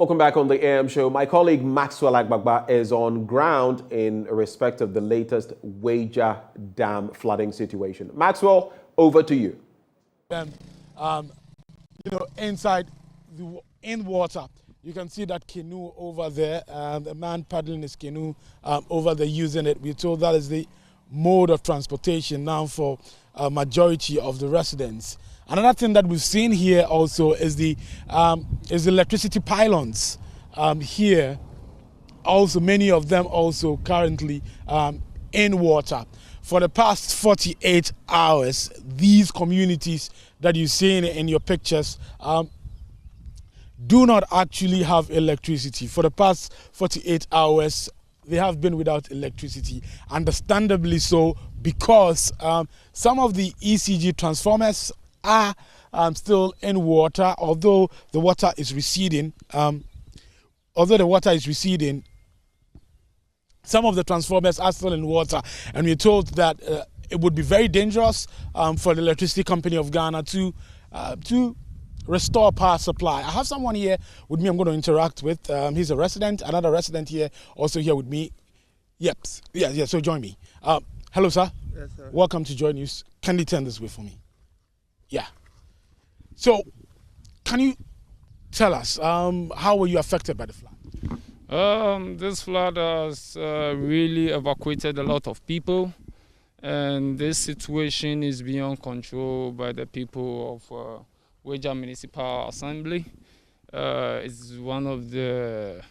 Welcome back on the AM show. My colleague Maxwell Agbagba is on ground in respect of the latest WEIJA Dam flooding situation. Maxwell, over to you. Inside in water, you can see that canoe over there. The man paddling his canoe over there using it. We're told that is the mode of transportation now for a majority of the residents. Another thing that we've seen here also is the electricity pylons here. Also, many of them also currently in water. For the past 48 hours, these communities that you see in your pictures do not actually have electricity. For the past 48 hours, they have been without electricity, understandably so, because some of the ECG transformers are still in water, although the water is receding. Some of the transformers are still in water, and we're told that it would be very dangerous for the Electricity Company of Ghana to restore power supply. I have someone here with me I'm going to interact with. He's a resident, another resident here, also here with me. So join me. Hello, sir. Yes, sir. Welcome to Joy News. Can you turn this way for me? Yeah. So, can you tell us, how were you affected by the flood? This flood has really evacuated a lot of people, and this situation is beyond control by the people of WEIJA Municipal Assembly. It's one of the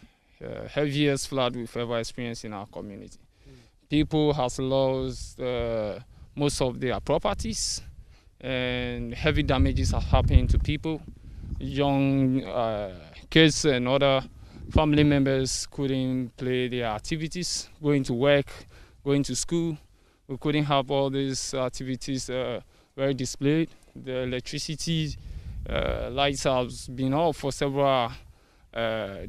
heaviest flood we've ever experienced in our community. People have lost most of their properties, and heavy damages have happened to people. Young kids and other family members couldn't play their activities, going to work, going to school. We couldn't have all these activities very displayed. The electricity lights have been off for several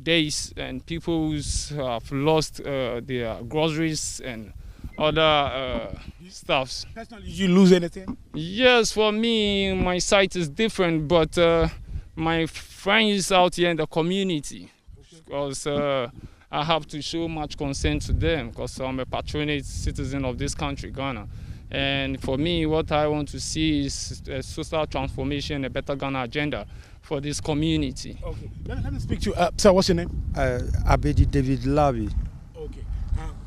days, and people have lost their groceries and other stuffs. Personally, did you lose anything? Yes, for me, my site is different, but my friends out here in the community, because I have to show much concern to them, because I'm a patronate citizen of this country, Ghana. And for me, what I want to see is a social transformation, a better Ghana agenda for this community. Okay, let me speak to you. Sir, what's your name? Abedi David Lavi. Okay,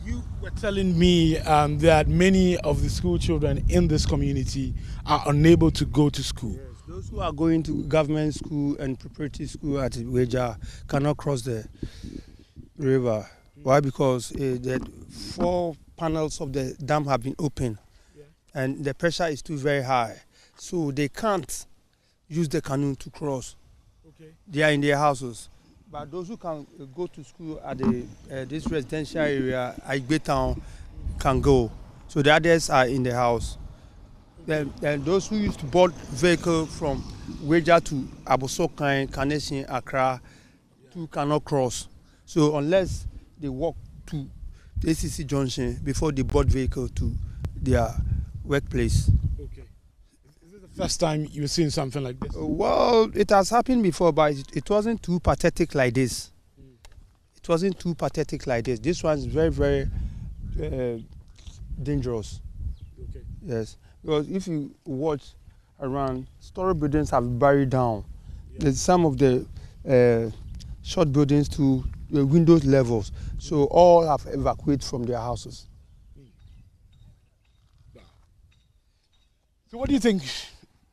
you were telling me that many of the school children in this community are unable to go to school. Yes, those who are going to government school and preparatory school at WEIJA cannot cross the river. Why? Because the 4 panels of the dam have been opened, and the pressure is too very high, so they can't use the canoe to cross. Okay. They are in their houses. But those who can go to school at this residential area, Igbe Town, can go. So the others are in the house. Then those who used to board vehicle from WEIJA to Abosokan, Kaneshie, Accra, too cannot cross. So unless they walk to the ACC junction before they board vehicle to their workplace. Okay. Is this the first time you're seeing something like this? Well, it has happened before, but it wasn't too pathetic like this. It wasn't too pathetic like this. This one's very, very dangerous. Okay. Yes, because if you watch around, storey buildings have buried down. Yeah. There's some of the short buildings to the windows levels. So all have evacuated from their houses. So what do you think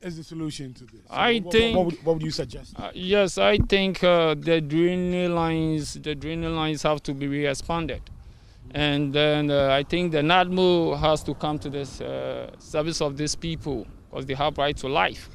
is the solution to this? What would you suggest? Yes, I think the drainage lines have to be re-expanded. And then I think the NADMO has to come to this service of these people, because they have right to life.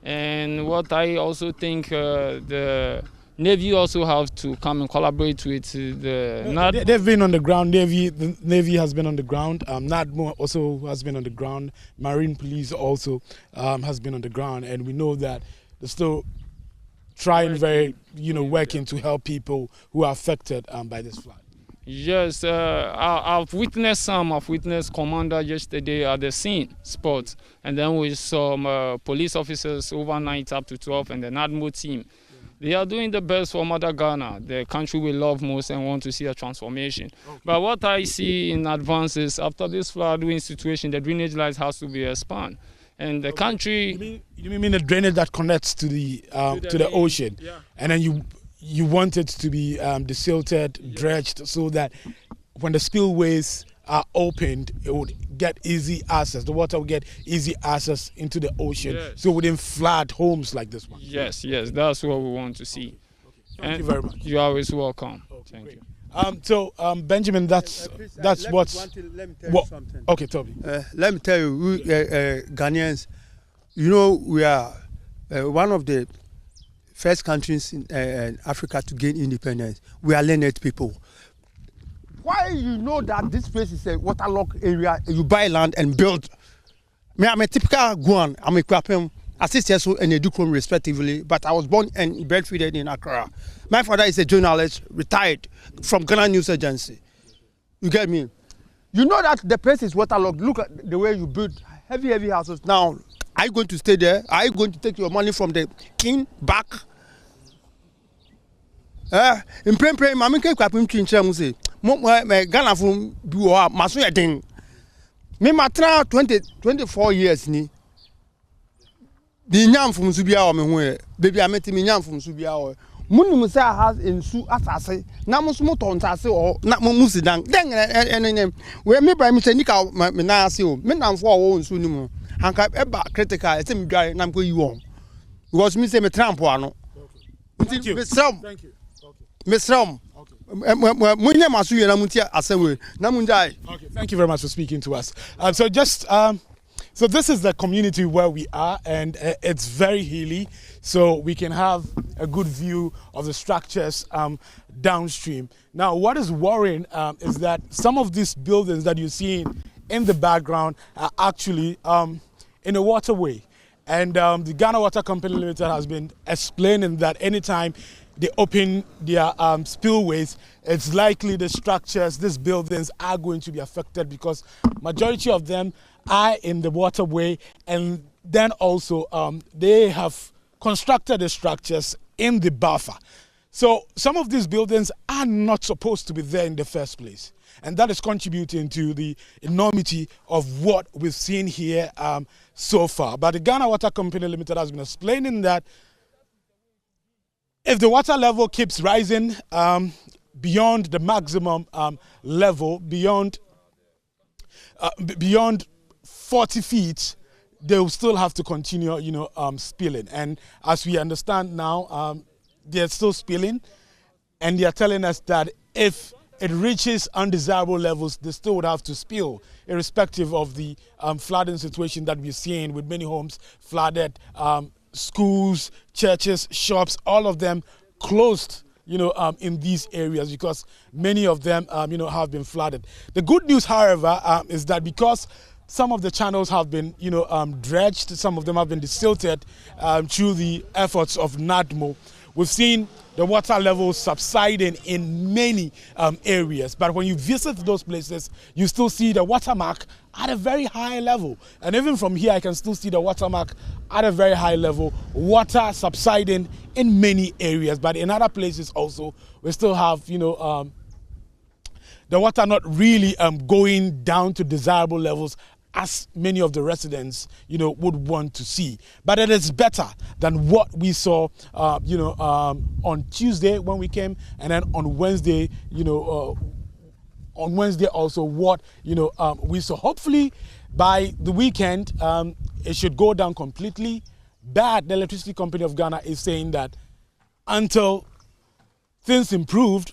And what I also think the Navy also have to come and collaborate with the NADMO. They've been on the ground. The Navy has been on the ground. NADMO also has been on the ground. Marine Police also has been on the ground. And we know that they're still trying working to help people who are affected by this flood. Yes, I've witnessed some. I've witnessed commander yesterday at the scene spot, and then with some police officers overnight up to 12 and the NADMO team. They are doing the best for Mother Ghana, the country we love most and want to see a transformation. Okay. But what I see in advance is after this flooding situation, the drainage lines has to be expanded. And the country... You mean the drainage that connects to the ocean? Yeah. And then you want it to be desilted, dredged, so that when the spillways are opened, it would get easy access. The water will get easy access into the ocean, so it wouldn't flood homes like this one. Yes, that's what we want to see. Okay. Thank you very much. You're always welcome. Okay, Thank you. Benjamin, that's what's... Let me tell you something. Okay, Toby. Let me tell you, we Ghanaians, you know, we are one of the first countries in Africa to gain independence. We are learned people. Why you know that this place is a waterlogged area, you buy land and build? I'm a typical Guan, I'm a Kwapem, assistant and Educom respectively, but I was born and breastfeeded in Accra. My father is a journalist, retired from Ghana News Agency. You get me? You know that the place is waterlogged. Look at the way you build heavy houses. Now, are you going to stay there? Are you going to take your money from the king back? In pray, Mammy came up in Chincham. Ghana from Bua, Masuya Ding. Me matra 24 years ni. The nyam from Subia me baby I met me nyam from Subia. Munu musa has in su asase. Na musumo tonta se o na musi dan. Den we me by me nika me na ase o. Me nam for o nsu ni mu. Hanka eba critical e se me dware na mko yi won. Because me say me trampo ano. Thank you. Thank you. Mr. Okay, thank you very much for speaking to us. So this is the community where we are, and it's very hilly, so we can have a good view of the structures downstream. Now, what is worrying is that some of these buildings that you're seeing in the background are actually in a waterway. And the Ghana Water Company Limited has been explaining that anytime they open their spillways, it's likely the structures, these buildings are going to be affected because majority of them are in the waterway, and then also they have constructed the structures in the buffer. So some of these buildings are not supposed to be there in the first place. And that is contributing to the enormity of what we've seen here so far. But the Ghana Water Company Limited has been explaining that if the water level keeps rising beyond the maximum level, beyond 40 feet, they will still have to continue, spilling. And as we understand now, they're still spilling, and they're telling us that if it reaches undesirable levels, they still would have to spill, irrespective of the flooding situation that we're seeing with many homes flooded, schools, churches, shops, all of them closed, in these areas because many of them, have been flooded. The good news, however, is that because some of the channels have been, dredged, some of them have been desilted through the efforts of NADMO, we've seen the water levels subsiding in many areas. But when you visit those places, you still see the watermark at a very high level. And even from here, I can still see the watermark at a very high level, water subsiding in many areas. But in other places also, we still have, the water not really going down to desirable levels as many of the residents, would want to see. But it is better than what we saw, on Tuesday when we came, and then on Wednesday, also what, we saw. Hopefully by the weekend, it should go down completely. But the Electricity Company of Ghana is saying that until things improve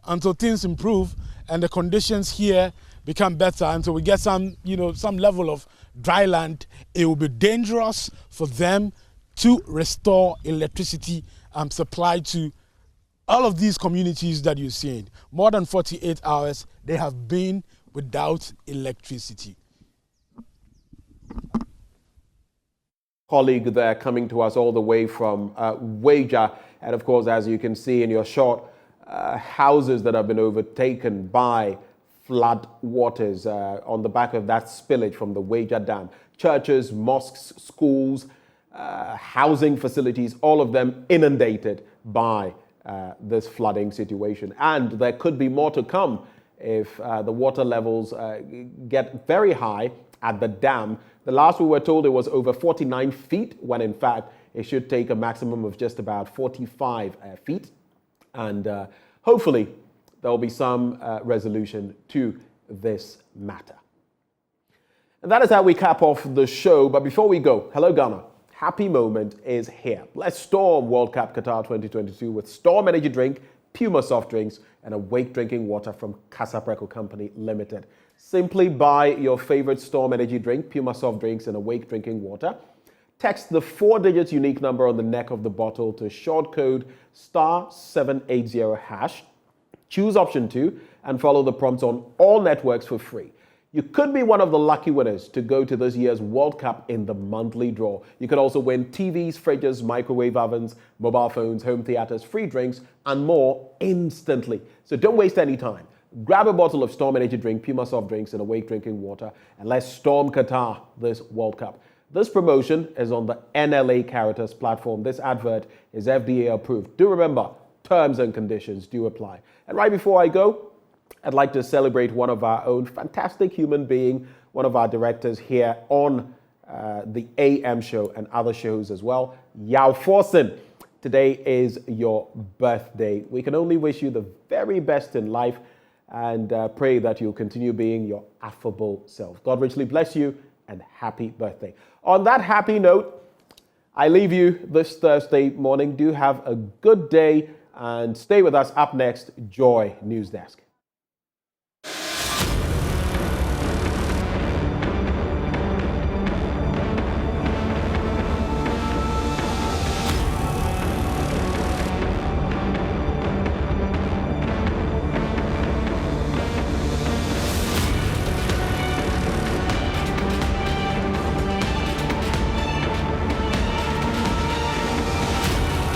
and the conditions here become better, until we get some level of dry land, it will be dangerous for them to restore electricity supply to all of these communities that you're seeing. More than 48 hours, they have been without electricity. Colleague there coming to us all the way from WEIJA, and of course, as you can see in your shot, houses that have been overtaken by flood waters on the back of that spillage from the WEIJA Dam. Churches, mosques, schools, housing facilities, all of them inundated by this flooding situation. And there could be more to come if the water levels get very high at the dam. The last we were told it was over 49 feet, when in fact it should take a maximum of just about 45 feet. And hopefully there will be some resolution to this matter. And that is how we cap off the show. But before we go, hello Ghana. Happy moment is here. Let's storm World Cup Qatar 2022 with Storm Energy Drink, Puma Soft Drinks, and Awake Drinking Water from Casapreco Company Limited. Simply buy your favorite Storm Energy Drink, Puma Soft Drinks, and Awake Drinking Water. Text the 4-digit unique number on the neck of the bottle to short code *780#. Choose option 2 and follow the prompts on all networks for free. You could be one of the lucky winners to go to this year's World Cup in the monthly draw. You could also win TVs, fridges, microwave ovens, mobile phones, home theaters, free drinks, and more instantly. So don't waste any time. Grab a bottle of Storm Energy Drink, Puma Soft Drinks, and Awake Drinking Water, and let's storm Qatar this World Cup. This promotion is on the NLA Caritas platform. This advert is FDA approved. Do remember, terms and conditions do apply. And right before I go, I'd like to celebrate one of our own, fantastic human being, one of our directors here on the AM show and other shows as well, Yao Forson. Today is your birthday. We can only wish you the very best in life and pray that you'll continue being your affable self. God richly bless you and happy birthday. On that happy note, I leave you this Thursday morning. Do have a good day and stay with us. Up next, Joy News Desk.